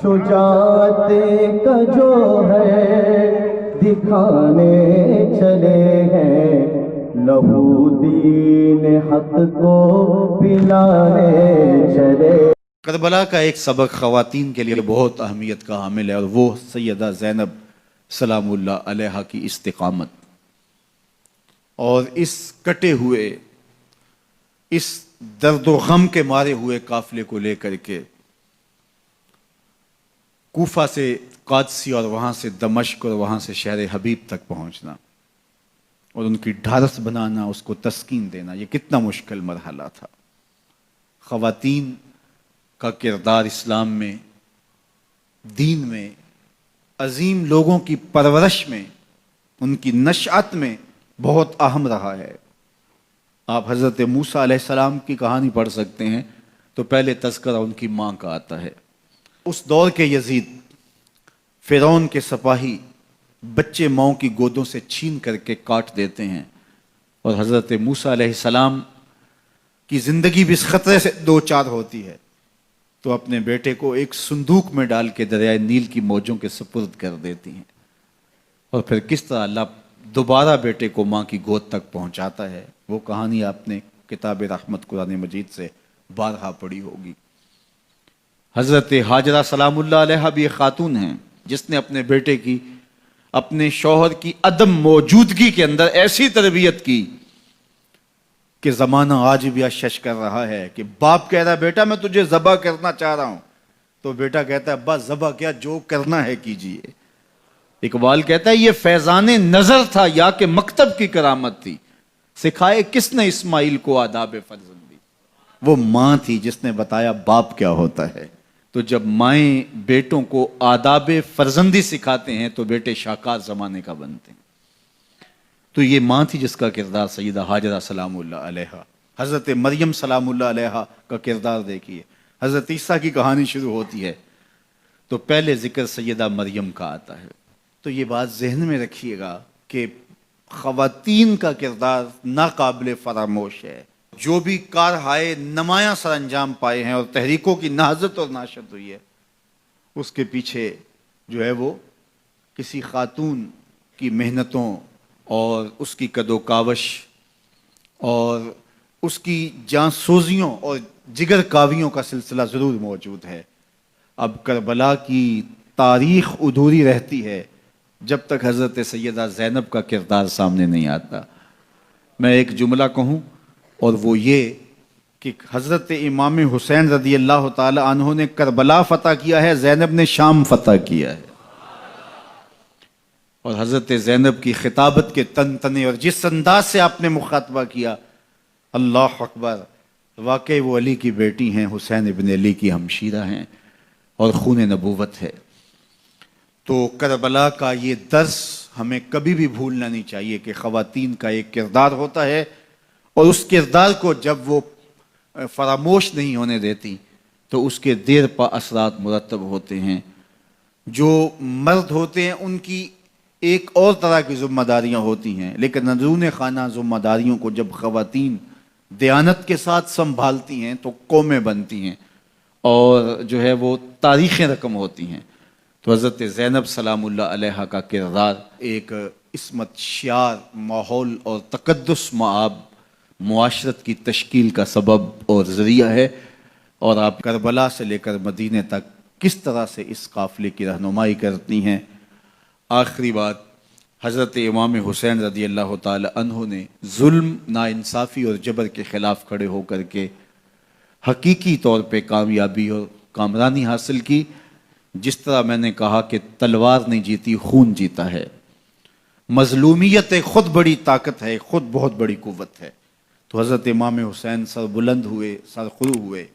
شجاعت کا جو ہے دکھانے چلے ہیں، لہو دین حق کو پلانے چلے۔ کربلا کا ایک سبق خواتین کے لیے بہت اہمیت کا حامل ہے، اور وہ سیدہ زینب سلام اللہ علیہا کی استقامت اور اس کٹے ہوئے، اس درد و غم کے مارے ہوئے قافلے کو لے کر کے کوفہ سے قادسی اور وہاں سے دمشق اور وہاں سے شہر حبیب تک پہنچنا اور ان کی ڈھارس بنانا، اس کو تسکین دینا، یہ کتنا مشکل مرحلہ تھا۔ خواتین کا کردار اسلام میں، دین میں، عظیم لوگوں کی پرورش میں، ان کی نشأت میں بہت اہم رہا ہے۔ آپ حضرت موسیٰ علیہ السلام کی کہانی پڑھ سکتے ہیں تو پہلے تذکرہ ان کی ماں کا آتا ہے۔ اس دور کے یزید، فرعون کے سپاہی بچے ماؤں کی گودوں سے چھین کر کے کاٹ دیتے ہیں، اور حضرت موسیٰ علیہ السلام کی زندگی بھی اس خطرے سے دو چار ہوتی ہے، تو اپنے بیٹے کو ایک صندوق میں ڈال کے دریائے نیل کی موجوں کے سپرد کر دیتی ہیں، اور پھر کس طرح اللہ دوبارہ بیٹے کو ماں کی گود تک پہنچاتا ہے، وہ کہانی آپ نے کتاب رحمت قرآن مجید سے بارہا پڑھی ہوگی۔ حضرت ہاجرہ سلام اللہ علیہا بھی ایک خاتون ہیں جس نے اپنے بیٹے کی، اپنے شوہر کی عدم موجودگی کے اندر ایسی تربیت کی کہ زمانہ آج بھی اشش کر رہا ہے کہ باپ کہہ رہا ہے بیٹا میں تجھے ذبح کرنا چاہ رہا ہوں، تو بیٹا کہتا ہے ابا ذبح کیا، جو کرنا ہے کیجئے۔ اقبال کہتا ہے یہ فیضان نظر تھا یا کہ مکتب کی کرامت تھی، سکھائے کس نے اسماعیل کو آداب فرزندی۔ وہ ماں تھی جس نے بتایا باپ کیا ہوتا ہے۔ تو جب مائیں بیٹوں کو آداب فرزندی سکھاتے ہیں تو بیٹے شاہکار زمانے کا بنتے ہیں۔ تو یہ ماں تھی جس کا کردار سیدہ ہاجرہ سلام اللہ علیہا۔ حضرت مریم سلام اللہ علیہا کا کردار دیکھیے، حضرت عیسیٰ کی کہانی شروع ہوتی ہے تو پہلے ذکر سیدہ مریم کا آتا ہے۔ تو یہ بات ذہن میں رکھیے گا کہ خواتین کا کردار ناقابل فراموش ہے۔ جو بھی کارہائے نمایاں سر انجام پائے ہیں اور تحریکوں کی نہضت اور ناشد ہوئی ہے، اس کے پیچھے جو ہے وہ کسی خاتون کی محنتوں اور اس کی کد و کاوش اور اس کی جانسوزیوں اور جگر کاویوں کا سلسلہ ضرور موجود ہے۔ اب کربلا کی تاریخ ادھوری رہتی ہے جب تک حضرت سیدہ زینب کا کردار سامنے نہیں آتا۔ میں ایک جملہ کہوں اور وہ یہ کہ حضرت امام حسین رضی اللہ تعالی عنہ نے کربلا فتح کیا ہے، زینب نے شام فتح کیا ہے، اور حضرت زینب کی خطابت کے تن تنے اور جس انداز سے آپ نے مخاطبہ کیا، اللہ اکبر، واقعی وہ علی کی بیٹی ہیں، حسین ابن علی کی ہمشیرہ ہیں اور خون نبوت ہے۔ تو کربلا کا یہ درس ہمیں کبھی بھی بھولنا نہیں چاہیے کہ خواتین کا ایک کردار ہوتا ہے، اور اس کردار کو جب وہ فراموش نہیں ہونے دیتی تو اس کے دیر پا اثرات مرتب ہوتے ہیں۔ جو مرد ہوتے ہیں ان کی ایک اور طرح کی ذمہ داریاں ہوتی ہیں، لیکن اندرون خانہ ذمہ داریوں کو جب خواتین دیانت کے ساتھ سنبھالتی ہیں تو قومیں بنتی ہیں اور جو ہے وہ تاریخیں رقم ہوتی ہیں۔ تو حضرت زینب سلام اللہ علیہا کا کردار ایک عصمت شعار، ماحول اور تقدس مآب معاشرت کی تشکیل کا سبب اور ذریعہ ہے، اور آپ کربلا سے لے کر مدینے تک کس طرح سے اس قافلے کی رہنمائی کرتی ہیں۔ آخری بات، حضرت امام حسین رضی اللہ تعالی عنہ نے ظلم، ناانصافی اور جبر کے خلاف کھڑے ہو کر کے حقیقی طور پہ کامیابی اور کامرانی حاصل کی۔ جس طرح میں نے کہا کہ تلوار نہیں جیتی، خون جیتا ہے۔ مظلومیت خود بڑی طاقت ہے، خود بہت بڑی قوت ہے۔ تو حضرت امام حسین سر بلند ہوئے، سر خرو ہوئے،